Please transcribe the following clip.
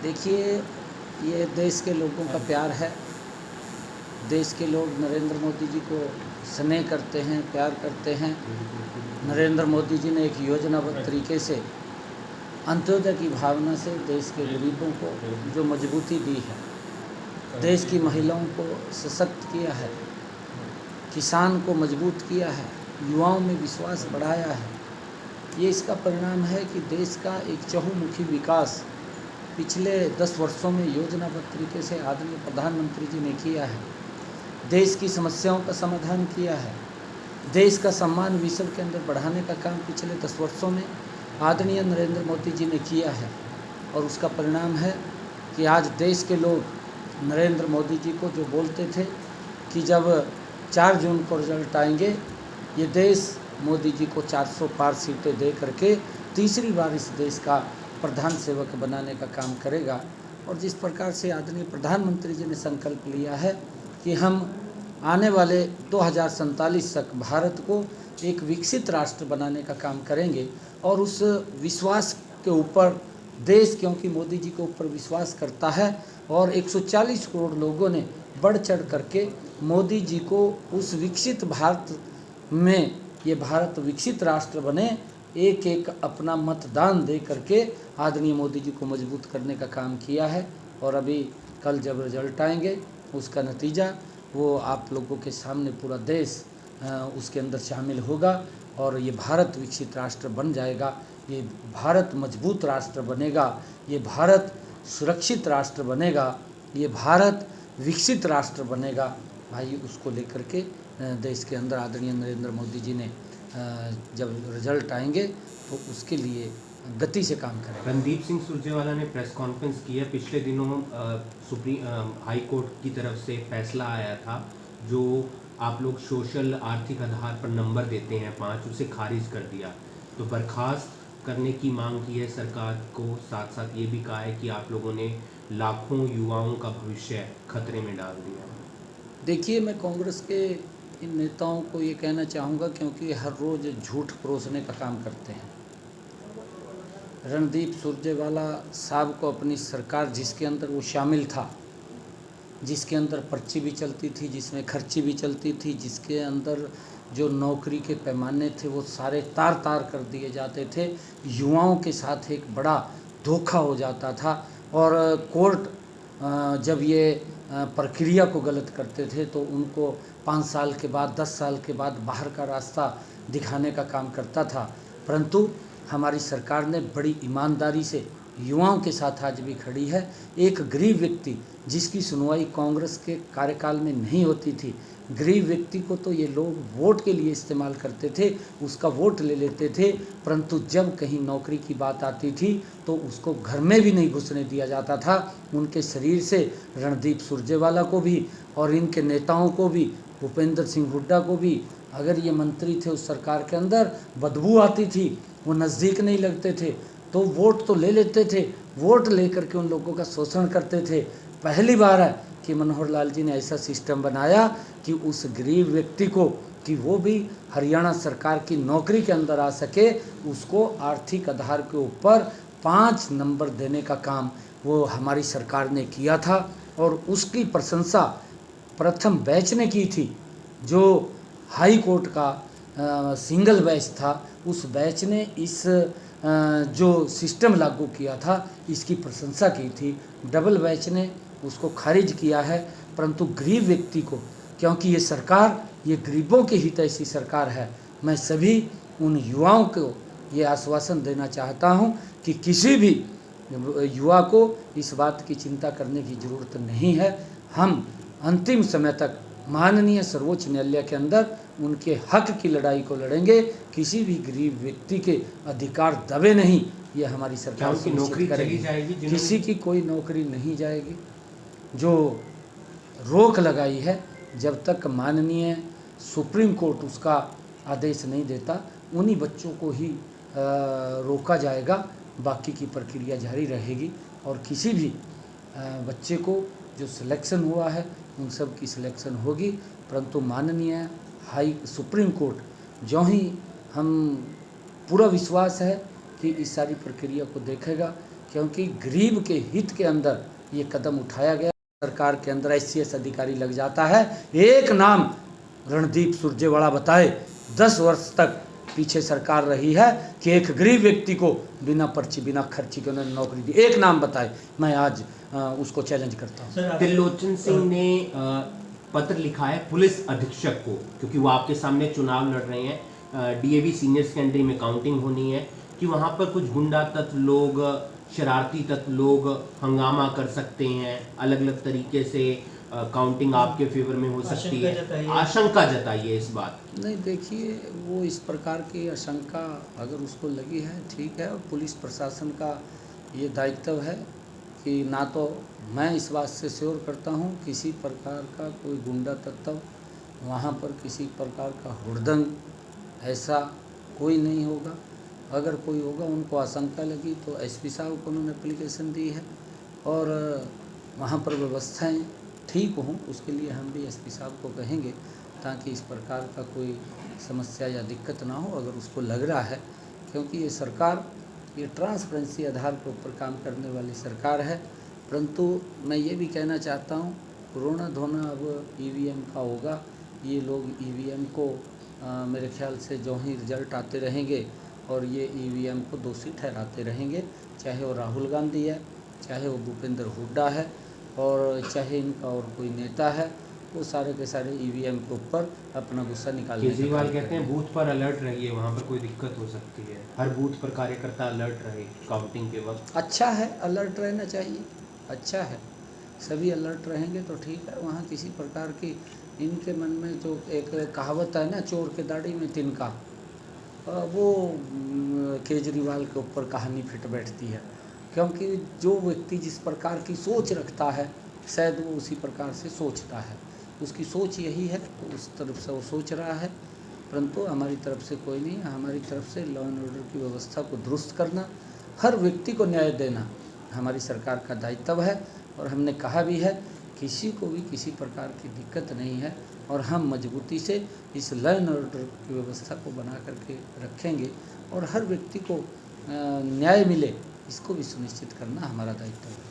देखिए, ये देश के लोगों का प्यार है। देश के लोग नरेंद्र मोदी जी को स्नेह करते हैं, प्यार करते हैं। नरेंद्र मोदी जी ने एक योजनाबद्ध तरीके से अंत्योदय की भावना से देश के गरीबों को जो मजबूती दी है, देश की महिलाओं को सशक्त किया है, किसान को मजबूत किया है, युवाओं में विश्वास बढ़ाया है। ये इसका परिणाम है कि देश का एक चहुमुखी विकास पिछले 10 वर्षों में योजनाबद्ध तरीके से आदरणीय प्रधानमंत्री जी ने किया है। देश की समस्याओं का समाधान किया है। देश का सम्मान विश्व के अंदर बढ़ाने का काम पिछले 10 वर्षों में आदरणीय नरेंद्र मोदी जी ने किया है। और उसका परिणाम है कि आज देश के लोग नरेंद्र मोदी जी को जो बोलते थे कि जब 4 जून को रिजल्ट आएंगे, ये देश मोदी जी को 400 पार सीटें दे करके तीसरी बार इस देश का प्रधान सेवक बनाने का काम करेगा। और जिस प्रकार से आदरणीय प्रधानमंत्री जी ने संकल्प लिया है कि हम आने वाले 2047 तक भारत को एक विकसित राष्ट्र बनाने का काम करेंगे, और उस विश्वास के ऊपर देश, क्योंकि मोदी जी के ऊपर विश्वास करता है, और 140 करोड़ लोगों ने बढ़ चढ़ करके मोदी जी को उस विकसित भारत में, ये भारत विकसित राष्ट्र बने, एक एक अपना मतदान दे करके आदरणीय मोदी जी को मजबूत करने का काम किया है। और अभी कल जब रिजल्ट आएंगे, उसका नतीजा वो आप लोगों के सामने पूरा देश उसके अंदर शामिल होगा, और ये भारत विकसित राष्ट्र बन जाएगा। ये भारत मजबूत राष्ट्र बनेगा, ये भारत सुरक्षित राष्ट्र बनेगा, ये भारत विकसित राष्ट्र बनेगा। भाई, उसको लेकर के देश के अंदर आदरणीय नरेंद्र मोदी जी ने जब रिजल्ट आएंगे तो उसके लिए गति से काम करें। रणदीप सिंह सुरजेवाला ने प्रेस कॉन्फ्रेंस की है। पिछले दिनों सुप्रीम हाई कोर्ट की तरफ से फैसला आया था, जो आप लोग सोशल आर्थिक आधार पर नंबर देते हैं 5, उसे खारिज कर दिया। तो बर्खास्त करने की मांग की है सरकार को। साथ साथ ये भी कहा है कि आप लोगों ने लाखों युवाओं का भविष्य खतरे में डाल दिया। देखिए, मैं कांग्रेस के इन नेताओं को ये कहना चाहूँगा, क्योंकि हर रोज़ झूठ परोसने का काम करते हैं। रणदीप सुरजेवाला साहब को अपनी सरकार, जिसके अंदर वो शामिल था, जिसके अंदर पर्ची भी चलती थी, जिसमें खर्ची भी चलती थी, जिसके अंदर जो नौकरी के पैमाने थे वो सारे तार तार कर दिए जाते थे, युवाओं के साथ एक बड़ा धोखा हो जाता था। और कोर्ट जब ये प्रक्रिया को गलत करते थे तो उनको 5 साल के बाद, 10 साल के बाद बाहर का रास्ता दिखाने का काम करता था। परंतु हमारी सरकार ने बड़ी ईमानदारी से युवाओं के साथ आज भी खड़ी है। एक गरीब व्यक्ति जिसकी सुनवाई कांग्रेस के कार्यकाल में नहीं होती थी, गरीब व्यक्ति को तो ये लोग वोट के लिए इस्तेमाल करते थे, उसका वोट ले लेते थे, परंतु जब कहीं नौकरी की बात आती थी तो उसको घर में भी नहीं घुसने दिया जाता था। उनके शरीर से रणदीप सुरजेवाला को भी और इनके नेताओं को भी, भूपेंद्र सिंह हुड्डा को भी, अगर ये मंत्री थे उस सरकार के अंदर, बदबू आती थी, वो नज़दीक नहीं लगते थे, तो वोट तो ले लेते थे, वोट लेकर के उन लोगों का शोषण करते थे। पहली बार है कि मनोहर लाल जी ने ऐसा सिस्टम बनाया कि उस गरीब व्यक्ति को, कि वो भी हरियाणा सरकार की नौकरी के अंदर आ सके, उसको आर्थिक आधार के ऊपर 5 नंबर देने का काम वो हमारी सरकार ने किया था। और उसकी प्रशंसा प्रथम बैच ने की थी, जो हाई कोर्ट का सिंगल बैच था, उस बैच ने इस जो सिस्टम लागू किया था इसकी प्रशंसा की थी। डबल बैच ने उसको खारिज किया है। परंतु गरीब व्यक्ति को, क्योंकि ये सरकार ये गरीबों के हित ऐसी सरकार है, मैं सभी उन युवाओं को ये आश्वासन देना चाहता हूँ कि किसी भी युवा को इस बात की चिंता करने की ज़रूरत नहीं है। हम अंतिम समय तक माननीय सर्वोच्च न्यायालय के अंदर उनके हक की लड़ाई को लड़ेंगे। किसी भी गरीब व्यक्ति के अधिकार दबे नहीं, ये हमारी सरकार की नौकरी चली जाएगी? किसी की कोई नौकरी नहीं जाएगी। जो रोक लगाई है, जब तक माननीय सुप्रीम कोर्ट उसका आदेश नहीं देता, उन्हीं बच्चों को ही रोका जाएगा, बाकी की प्रक्रिया जारी रहेगी। और किसी भी बच्चे को जो सिलेक्शन हुआ है उन सब की सिलेक्शन होगी। परंतु माननीय सुप्रीम कोर्ट जो ही, हम पूरा विश्वास है कि इस सारी प्रक्रिया को देखेगा, क्योंकि गरीब के हित के अंदर ये कदम उठाया गया। सरकार के अंदर ICS अधिकारी लग जाता है, एक नाम रणदीप सुरजेवाला बताए 10 वर्ष तक पीछे सरकार रही है कि एक गरीब व्यक्ति को बिना पर्ची बिना खर्ची के उन्होंने नौकरी दी, एक नाम बताए। मैं आज उसको चैलेंज करता हूँ। त्रिलोचन सिंह ने पत्र लिखा है पुलिस अधीक्षक को, क्योंकि वो आपके सामने चुनाव लड़ रहे हैं, DAV सीनियर सेकेंडरी में काउंटिंग होनी है, कि वहाँ पर कुछ गुंडा तत्व लोग, शरारती तत्व लोग हंगामा कर सकते हैं, अलग अलग तरीके से काउंटिंग आपके फेवर में हो सकती है, आशंका जताइए इस बात। नहीं, देखिए, वो इस प्रकार की आशंका अगर उसको लगी है ठीक है, और पुलिस प्रशासन का ये दायित्व है कि ना तो मैं इस बात से श्योर करता हूँ किसी प्रकार का कोई गुंडा तत्व वहाँ पर किसी प्रकार का हुड़दंग ऐसा कोई नहीं होगा। अगर कोई होगा, उनको आशंका लगी तो SP साहब को उन्होंने एप्लीकेशन दी है और वहाँ पर व्यवस्थाएं ठीक हों, उसके लिए हम भी SP साहब को कहेंगे ताकि इस प्रकार का कोई समस्या या दिक्कत ना हो अगर उसको लग रहा है, क्योंकि ये सरकार ये ट्रांसपेरेंसी आधार के ऊपर काम करने वाली सरकार है। परंतु मैं ये भी कहना चाहता हूँ, रोना धोना अब EVM का होगा। ये लोग EVM को मेरे ख्याल से जो ही रिजल्ट आते रहेंगे और ये EVM को दोषी ठहराते रहेंगे, चाहे वो राहुल गांधी है, चाहे वो भूपेंद्र हुड्डा है और चाहे इनका और कोई नेता है, वो सारे के सारे EVM के ऊपर अपना गुस्सा निकालने के केजरीवाल कहते हैं बूथ पर अलर्ट रहिए, वहाँ पर कोई दिक्कत हो सकती है, हर बूथ पर कार्यकर्ता अलर्ट रहे काउंटिंग के वक्त। अच्छा है, अलर्ट रहना चाहिए, अच्छा है, सभी अलर्ट रहेंगे तो ठीक है। वहाँ किसी प्रकार की इनके मन में जो एक कहावत है ना, चोर के दाढ़ी में तिनका, वो केजरीवाल के ऊपर कहानी फिट बैठती है, क्योंकि जो व्यक्ति जिस प्रकार की सोच रखता है शायद वो उसी प्रकार से सोचता है, उसकी सोच यही है तो उस तरफ से वो सोच रहा है। परंतु हमारी तरफ से कोई नहीं है, हमारी तरफ से लॉ एंड ऑर्डर की व्यवस्था को दुरुस्त करना, हर व्यक्ति को न्याय देना हमारी सरकार का दायित्व है। और हमने कहा भी है किसी को भी किसी प्रकार की दिक्कत नहीं है और हम मजबूती से इस लॉ एंड ऑर्डर की व्यवस्था को बना करके रखेंगे और हर व्यक्ति को न्याय मिले, इसको भी सुनिश्चित करना हमारा दायित्व है।